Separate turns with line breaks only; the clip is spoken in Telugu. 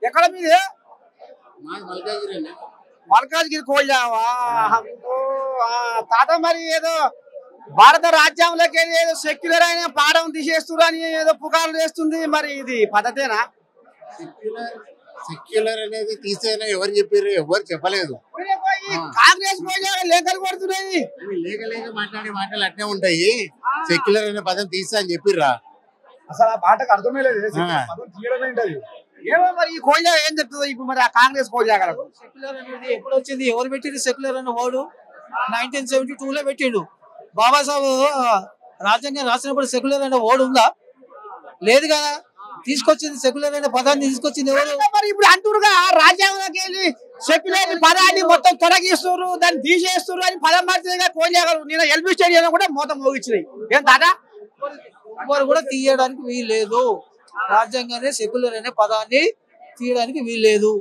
ఎక్కడ మీది? మల్కాజ్గిరి కోల్జావా? తాత మరి ఏదో భారత రాజ్యాంగంలోకి ఏదో సెక్యులర్ అయిన పాఠం తీసేస్తున్నారు అని ఏదో పుకార్లు చేస్తుంది, మరి ఇది పద్ధతేనా?
సెక్యులర్ అనేది తీసేనా ఎవరు చెప్పారు? ఎవరు చెప్పలేదు.
కాంగ్రెస్ లేఖలు కొడుతున్నాయి.
లేక మాట్లాడే మాటలు అట్నే ఉంటాయి. సెక్యులర్ అనే పదం తీసా అని చెప్పిర్రా?
అసలు ఆ పాటకు అర్థమే లేదు. ఏమో మరి ఈ కోల్జా ఏం చెప్తుందో ఇప్పుడు మరి ఆ కాంగ్రెస్ కోల్జాగలకు.
సెక్యులర్ అనేది ఎప్పుడు వచ్చింది? ఎవరు పెట్టిండు సెక్యులర్ అనే వర్డ్? 1972 లో పెట్టిండు. బాబాసాహెబ్ రాజ్యాంగం రాసినప్పుడు సెక్యులర్ అనే వర్డ్ ఉందా? లేదు కదా. తీసుకొచ్చింది సెక్యులర్ అనే పదాన్ని తీసుకొచ్చింది ఎవరు?
మరి ఇప్పుడు అంటురుగా రాజ్యాంగంలోకి వెళ్ళి సెక్యులర్ పదాన్ని మొత్తం తొలగిస్తున్నారు, దాన్ని తీసేస్తున్నారు అని పదం మార్చేదిగా కోల్జాగలు. నేను ఎల్బీ స్టేడియం కూడా మొత్తం మోగించినాయి. ఏం తాత?
ఎవరు కూడా తీయడానికి వీల్లేదు. రాజ్యాంగాన్ని సెక్యులర్ అనే పదాన్ని తీయడానికి వీల్లేదు.